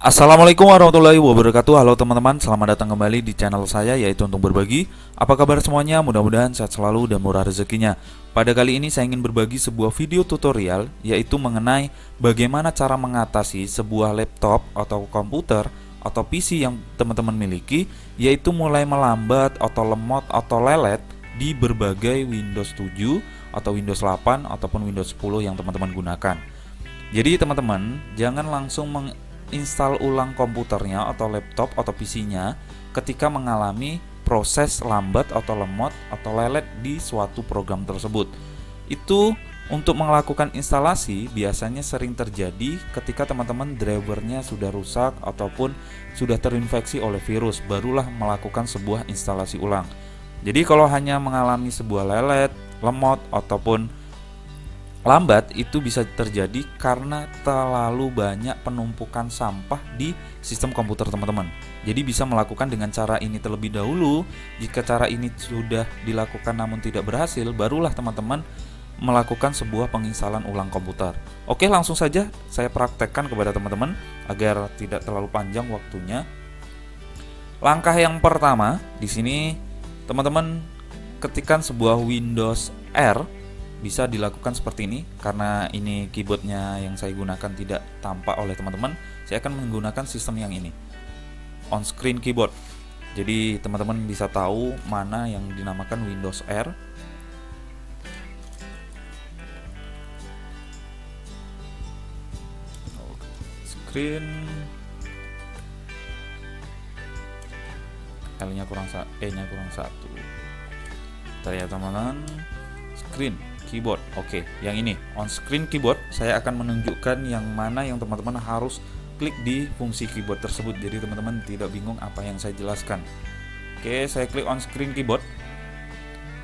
Assalamualaikum warahmatullahi wabarakatuh. Halo teman-teman, selamat datang kembali di channel saya, yaitu untuk berbagi. Apa kabar semuanya? Mudah-mudahan sehat selalu dan murah rezekinya. Pada kali ini saya ingin berbagi sebuah video tutorial, yaitu mengenai bagaimana cara mengatasi sebuah laptop atau komputer atau PC yang teman-teman miliki, yaitu mulai melambat atau lemot atau lelet di berbagai Windows 7 atau Windows 8 ataupun Windows 10 yang teman-teman gunakan. Jadi teman-teman jangan langsung install ulang komputernya atau laptop atau PC-nya ketika mengalami proses lambat atau lemot atau lelet di suatu program tersebut. Itu untuk melakukan instalasi biasanya sering terjadi ketika teman-teman drivernya sudah rusak ataupun sudah terinfeksi oleh virus, barulah melakukan sebuah instalasi ulang. Jadi kalau hanya mengalami sebuah lelet, lemot ataupun lambat, itu bisa terjadi karena terlalu banyak penumpukan sampah di sistem komputer teman-teman. Jadi bisa melakukan dengan cara ini terlebih dahulu. Jika cara ini sudah dilakukan namun tidak berhasil, barulah teman-teman melakukan sebuah penginstalan ulang komputer. Oke, langsung saja saya praktekkan kepada teman-teman agar tidak terlalu panjang waktunya. Langkah yang pertama, di sini teman-teman ketikkan sebuah Windows R. Bisa dilakukan seperti ini, karena ini keyboardnya yang saya gunakan tidak tampak oleh teman-teman. Saya akan menggunakan sistem yang ini, on screen keyboard. Jadi teman-teman bisa tahu mana yang dinamakan Windows R. Screen L-nya kurang E-nya kurang 1. Bentar ya teman-teman. Screen keyboard. Oke, yang ini on screen keyboard. Saya akan menunjukkan yang mana yang teman-teman harus klik di fungsi keyboard tersebut. Jadi teman-teman tidak bingung apa yang saya jelaskan. Oke, saya klik on screen keyboard.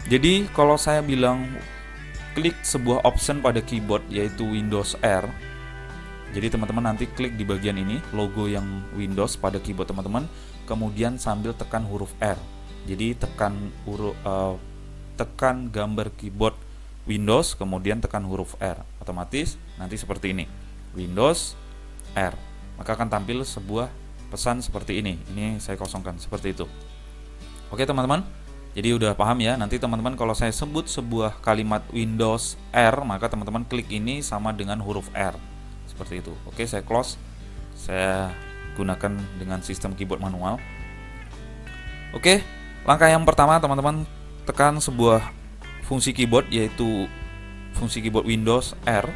Jadi kalau saya bilang klik sebuah option pada keyboard yaitu Windows R, jadi teman-teman nanti klik di bagian ini, logo yang Windows pada keyboard teman-teman, kemudian sambil tekan huruf R. Jadi tekan gambar keyboard Windows, kemudian tekan huruf R, otomatis nanti seperti ini, Windows R. Maka akan tampil sebuah pesan seperti ini. Ini saya kosongkan seperti itu. Oke teman-teman, jadi udah paham ya. Nanti teman-teman kalau saya sebut sebuah kalimat Windows R, maka teman-teman klik ini sama dengan huruf R, seperti itu. Oke, saya close. Saya gunakan dengan sistem keyboard manual. Oke, langkah yang pertama teman-teman tekan sebuah fungsi keyboard yaitu fungsi keyboard Windows R.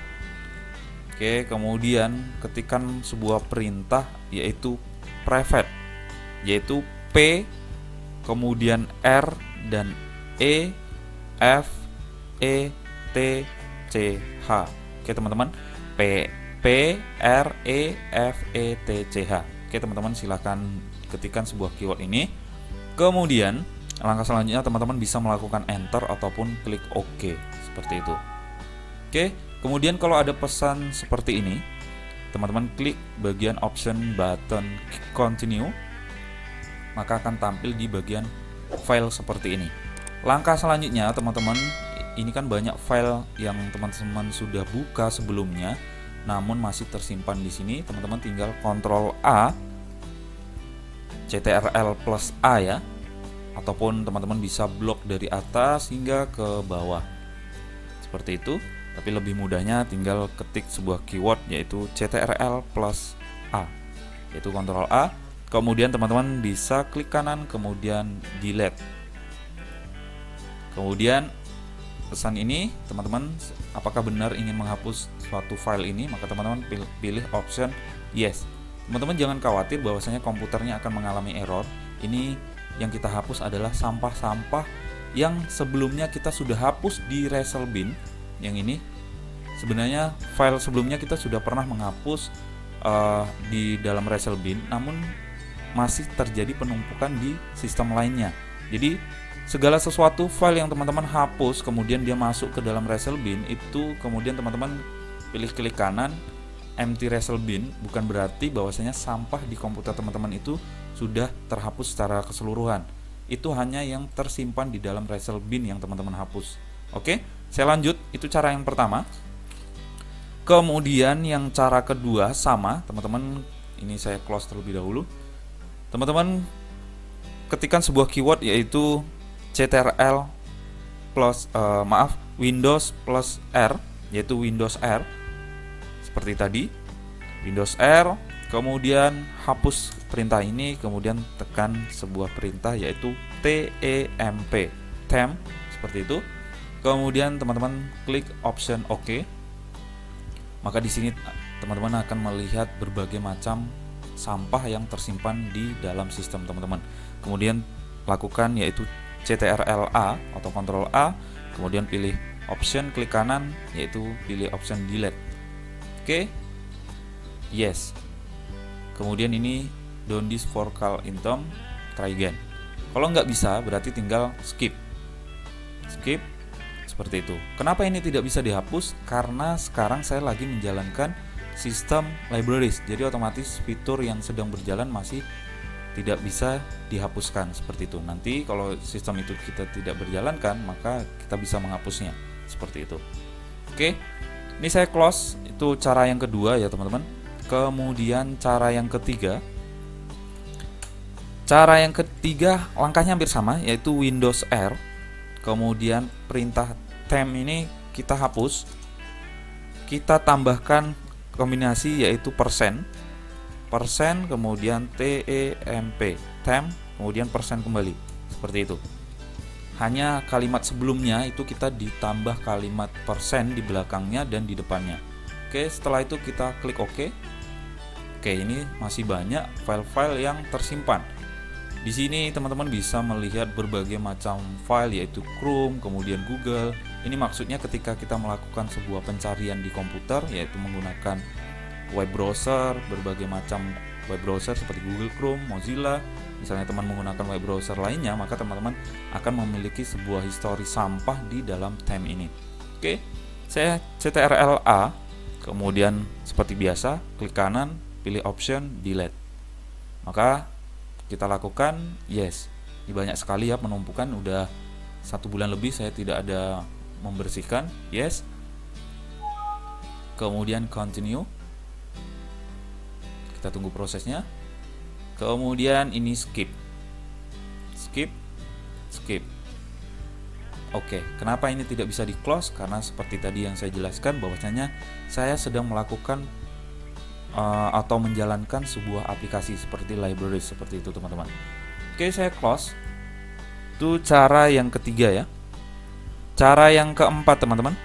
Oke, kemudian ketikkan sebuah perintah yaitu private, yaitu P kemudian R dan E F E T C H. Oke teman-teman, P R E F E T C H. Oke teman-teman, silahkan ketikkan sebuah keyword ini. Kemudian langkah selanjutnya teman-teman bisa melakukan enter ataupun klik OK, seperti itu. Oke, kemudian kalau ada pesan seperti ini, teman-teman klik bagian option button continue, maka akan tampil di bagian file seperti ini. Langkah selanjutnya teman-teman, ini kan banyak file yang teman-teman sudah buka sebelumnya namun masih tersimpan di sini. Teman-teman tinggal Ctrl A, Ctrl plus A ya, ataupun teman-teman bisa blok dari atas hingga ke bawah seperti itu. Tapi lebih mudahnya tinggal ketik sebuah keyword yaitu Ctrl plus A, yaitu Ctrl A. Kemudian teman-teman bisa klik kanan kemudian delete. Kemudian pesan ini teman-teman, apakah benar ingin menghapus suatu file ini, maka teman-teman pilih option yes. Teman-teman jangan khawatir bahwasanya komputernya akan mengalami error. Ini yang kita hapus adalah sampah-sampah yang sebelumnya kita sudah hapus di resell bin. Yang ini sebenarnya file sebelumnya kita sudah pernah menghapus di dalam resell bin, namun masih terjadi penumpukan di sistem lainnya. Jadi segala sesuatu file yang teman-teman hapus kemudian dia masuk ke dalam resell bin, itu kemudian teman-teman pilih klik kanan empty resell bin, bukan berarti bahwasanya sampah di komputer teman-teman itu sudah terhapus secara keseluruhan. Itu hanya yang tersimpan di dalam resell bin yang teman-teman hapus. Oke, saya lanjut. Itu cara yang pertama. Kemudian yang cara kedua sama, teman-teman ini saya close terlebih dahulu. Teman-teman ketikkan sebuah keyword yaitu ctrl plus Windows plus R, yaitu Windows R seperti tadi, Windows R, kemudian hapus perintah ini, kemudian tekan sebuah perintah yaitu temp seperti itu. Kemudian teman-teman klik option OK. Maka di sini teman-teman akan melihat berbagai macam sampah yang tersimpan di dalam sistem teman-teman. Kemudian lakukan yaitu CTRL-A atau Ctrl A, kemudian pilih option, klik kanan yaitu pilih option delete. Oke. Yes. Kemudian ini don't this for call item, try again. Kalau nggak bisa berarti tinggal skip seperti itu. Kenapa ini tidak bisa dihapus? Karena sekarang saya lagi menjalankan sistem libraries, jadi otomatis fitur yang sedang berjalan masih tidak bisa dihapuskan seperti itu. Nanti kalau sistem itu kita tidak berjalankan, maka kita bisa menghapusnya seperti itu. Oke, ini saya close. Itu cara yang kedua ya teman-teman. Kemudian cara yang ketiga langkahnya hampir sama, yaitu Windows R. Kemudian perintah temp ini kita hapus, kita tambahkan kombinasi yaitu persen, kemudian temp, kemudian persen kembali, seperti itu. Hanya kalimat sebelumnya itu kita ditambah kalimat persen di belakangnya dan di depannya. Oke, setelah itu kita klik OK. Oke, ini masih banyak file-file yang tersimpan. Di sini teman-teman bisa melihat berbagai macam file yaitu Chrome, kemudian Google. Ini maksudnya ketika kita melakukan sebuah pencarian di komputer yaitu menggunakan web browser, berbagai macam web browser seperti Google Chrome, Mozilla. Misalnya teman menggunakan web browser lainnya, maka teman-teman akan memiliki sebuah histori sampah di dalam temp ini. Oke, saya CTRL-A, kemudian seperti biasa klik kanan, pilih option delete. Maka kita lakukan yes. Ini banyak sekali ya penumpukan, udah 1 bulan lebih saya tidak ada membersihkan. Yes. Kemudian continue. Kita tunggu prosesnya. Kemudian ini skip. Oke, kenapa ini tidak bisa di close? Karena seperti tadi yang saya jelaskan bahwasanya saya sedang melakukan atau menjalankan sebuah aplikasi seperti library, seperti itu teman-teman. Oke, saya close. Itu cara yang ketiga ya. Cara yang keempat teman-teman.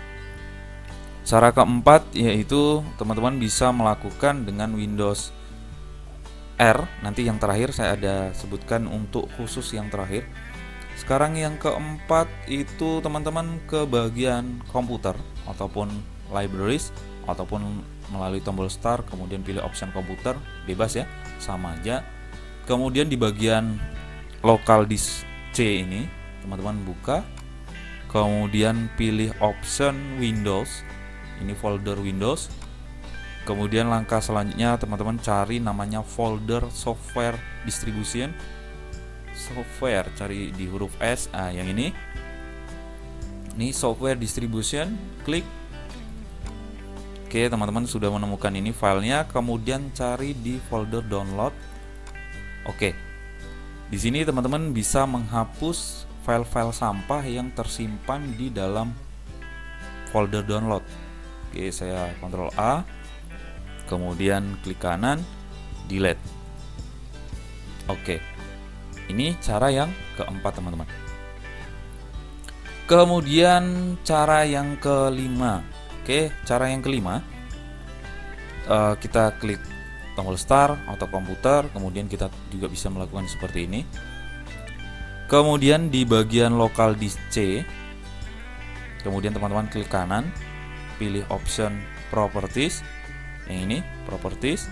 Cara keempat yaitu teman-teman bisa melakukan dengan Windows R. Nanti yang terakhir saya ada sebutkan untuk khusus yang terakhir. Sekarang yang keempat itu teman-teman ke bagian komputer ataupun libraries ataupun melalui tombol start, kemudian pilih option komputer, bebas ya, sama aja. Kemudian di bagian local disk C ini teman-teman buka, kemudian pilih option Windows, ini folder Windows. Kemudian langkah selanjutnya teman-teman cari namanya folder software distribution, software, cari di huruf S, yang ini software distribution, klik. Oke, teman-teman sudah menemukan ini filenya, kemudian cari di folder download. Oke. Di sini teman-teman bisa menghapus file-file sampah yang tersimpan di dalam folder download. Oke, saya Ctrl A. Kemudian klik kanan, delete. Oke. Ini cara yang keempat, teman-teman. Kemudian cara yang kelima. Oke, cara yang kelima, kita klik tombol start atau komputer, kemudian kita juga bisa melakukan seperti ini. Kemudian di bagian local disk C, kemudian teman-teman klik kanan, pilih option properties, yang ini properties.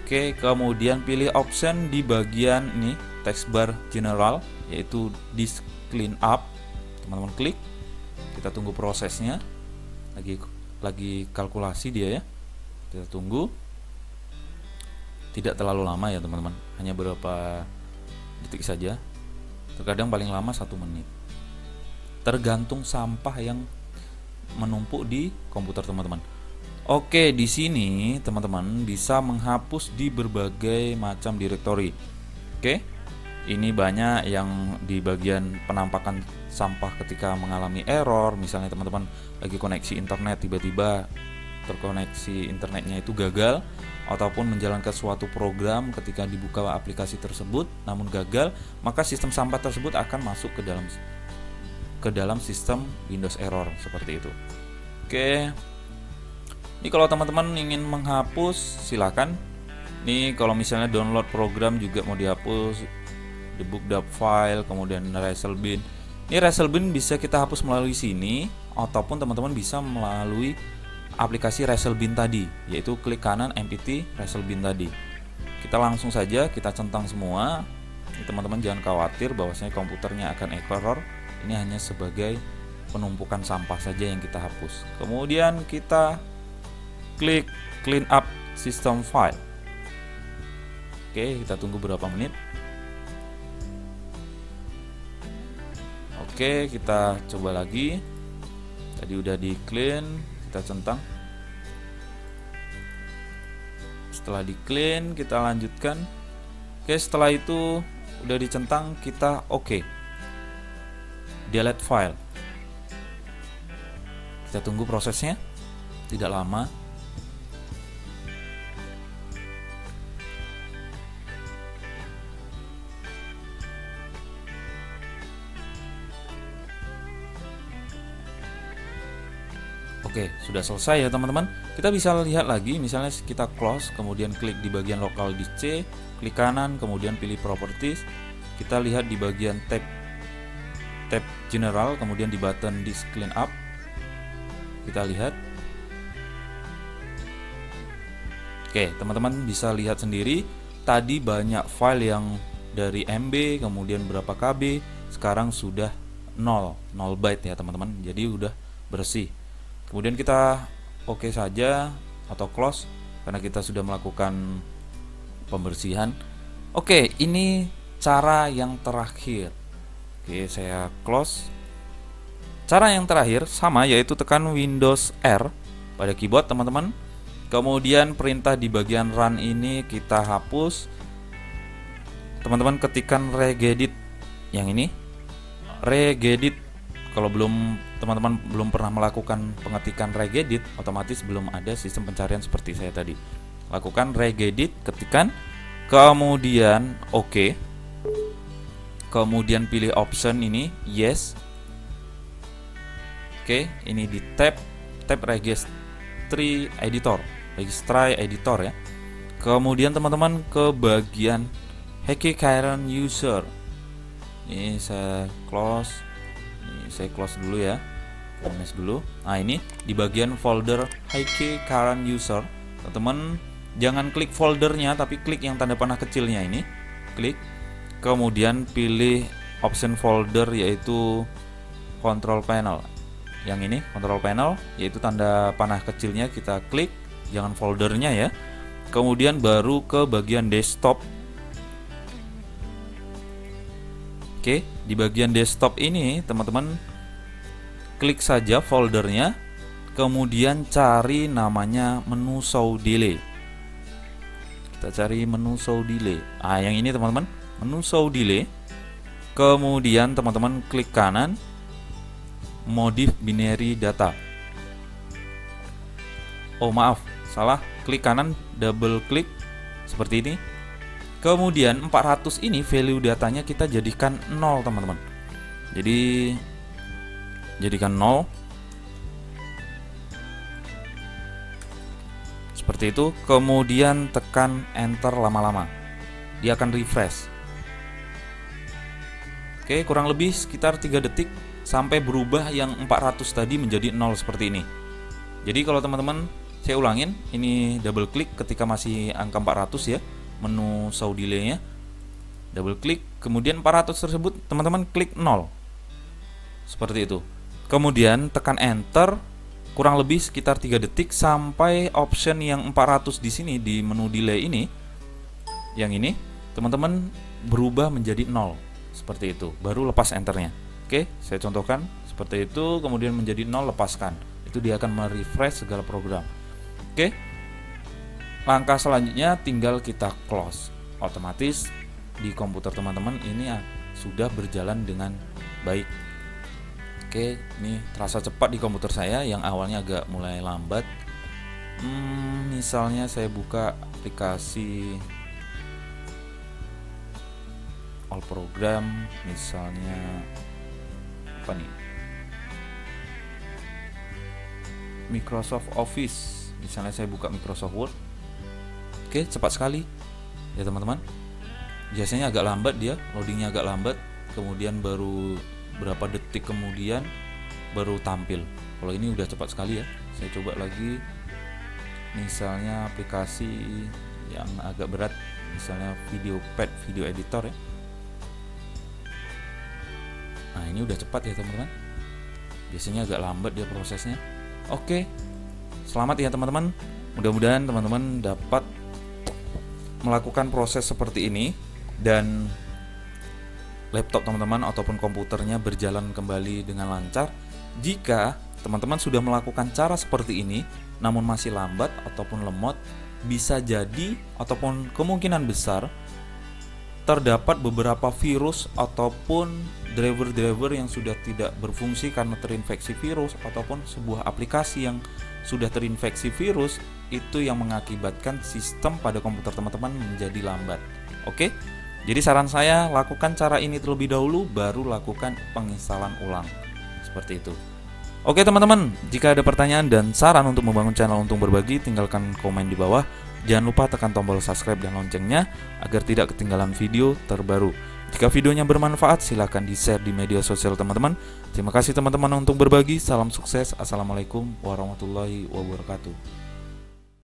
Oke, kemudian pilih option di bagian ini text bar general, yaitu disk cleanup. Teman-teman klik, kita tunggu prosesnya. Lagi kalkulasi dia ya, kita tunggu. Tidak terlalu lama ya teman-teman, hanya beberapa detik saja, terkadang paling lama 1 menit, tergantung sampah yang menumpuk di komputer teman-teman. Oke, di sini teman-teman bisa menghapus di berbagai macam direktori. Oke, ini banyak yang di bagian penampakan sampah ketika mengalami error. Misalnya teman-teman lagi koneksi internet, tiba-tiba terkoneksi internetnya itu gagal, ataupun menjalankan suatu program ketika dibuka aplikasi tersebut namun gagal, maka sistem sampah tersebut akan masuk ke dalam sistem Windows error seperti itu. Oke. Ini kalau teman-teman ingin menghapus silakan. Nih kalau misalnya download program juga mau dihapus, debug file, kemudian resell bin. Ini resell bin bisa kita hapus melalui sini, ataupun teman-teman bisa melalui aplikasi resell bin tadi, yaitu klik kanan MPT resell bin tadi. Kita langsung saja kita centang semua. Teman-teman jangan khawatir bahwasanya komputernya akan error. Ini hanya sebagai penumpukan sampah saja yang kita hapus. Kemudian kita klik clean up system file. Oke, kita tunggu beberapa menit. Oke, kita coba lagi. Tadi udah di clean, kita centang. Setelah di clean, kita lanjutkan. Oke, setelah itu udah dicentang, kita oke. Delete file. Kita tunggu prosesnya, tidak lama. Oke, sudah selesai ya teman-teman. Kita bisa lihat lagi, misalnya kita close, kemudian klik di bagian local disk C, klik kanan, kemudian pilih properties. Kita lihat di bagian tab general, kemudian di button disk clean up. Kita lihat. Oke, teman-teman bisa lihat sendiri, tadi banyak file yang dari MB, kemudian berapa KB, sekarang sudah 0 byte ya teman-teman. Jadi udah bersih. Kemudian kita oke saja atau close karena kita sudah melakukan pembersihan. Oke, ini cara yang terakhir. Oke, saya close. Cara yang terakhir sama, yaitu tekan Windows R pada keyboard teman-teman. Kemudian perintah di bagian run ini kita hapus. Teman-teman ketikkan regedit yang ini. Regedit. Kalau teman-teman belum pernah melakukan pengetikan regedit, otomatis belum ada sistem pencarian seperti saya tadi. Lakukan regedit, ketikan, kemudian oke. Kemudian pilih option ini yes. Oke, ini di tab registry editor ya. Kemudian teman-teman ke bagian HK current user. Ini saya close. Saya close dulu ya, close dulu. Nah, ini di bagian folder HK current user, teman-teman jangan klik foldernya, tapi klik yang tanda panah kecilnya ini, klik, kemudian pilih option folder, yaitu control panel. Yang ini control panel, yaitu tanda panah kecilnya, kita klik, jangan foldernya ya. Kemudian baru ke bagian desktop. Oke, di bagian desktop ini teman-teman klik saja foldernya, kemudian cari namanya menu show delay. Kita cari menu show delay. Ah, yang ini teman-teman, menu show delay. Kemudian teman-teman klik kanan, modif binary data. Oh maaf, salah, klik kanan, double klik seperti ini. Kemudian 400 ini value datanya kita jadikan 0 teman-teman. Jadi jadikan 0 seperti itu. Kemudian tekan enter lama-lama, dia akan refresh. Oke, kurang lebih sekitar 3 detik sampai berubah yang 400 tadi menjadi 0 seperti ini. Jadi kalau teman-teman, saya ulangin, ini double klik ketika masih angka 400 ya, menu show delay-nya, double klik, kemudian 400 tersebut teman-teman klik 0 seperti itu. Kemudian tekan enter, kurang lebih sekitar 3 detik sampai option yang 400 di sini di menu delay ini, yang ini teman-teman berubah menjadi 0 seperti itu, baru lepas enternya. Oke, saya contohkan seperti itu, kemudian menjadi 0, lepaskan. Itu dia akan merefresh segala program. Oke, langkah selanjutnya tinggal kita close. Otomatis di komputer teman-teman ini sudah berjalan dengan baik. Oke, ini terasa cepat di komputer saya yang awalnya agak mulai lambat. Misalnya saya buka aplikasi all program, misalnya apa nih, Microsoft Office. Misalnya saya buka Microsoft Word. Oke, cepat sekali ya teman-teman. Biasanya agak lambat dia, loadingnya agak lambat, kemudian baru berapa detik kemudian baru tampil. Kalau ini udah cepat sekali ya. Saya coba lagi, misalnya aplikasi yang agak berat, misalnya VideoPad, video editor ya. Nah, ini udah cepat ya teman-teman. Biasanya agak lambat dia prosesnya. Oke, selamat ya teman-teman. Mudah-mudahan teman-teman dapat melakukan proses seperti ini dan laptop teman-teman ataupun komputernya berjalan kembali dengan lancar. Jika teman-teman sudah melakukan cara seperti ini namun masih lambat ataupun lemot, bisa jadi ataupun kemungkinan besar terdapat beberapa virus ataupun driver-driver yang sudah tidak berfungsi karena terinfeksi virus, ataupun sebuah aplikasi yang sudah terinfeksi virus, itu yang mengakibatkan sistem pada komputer teman-teman menjadi lambat. Oke? Jadi saran saya, lakukan cara ini terlebih dahulu, baru lakukan penginstalan ulang. Seperti itu. Oke teman-teman, jika ada pertanyaan dan saran untuk membangun channel Untung Berbagi, tinggalkan komen di bawah. Jangan lupa tekan tombol subscribe dan loncengnya, agar tidak ketinggalan video terbaru. Jika videonya bermanfaat, silahkan di-share di media sosial teman-teman. Terima kasih teman-teman untuk berbagi. Salam sukses. Assalamualaikum warahmatullahi wabarakatuh.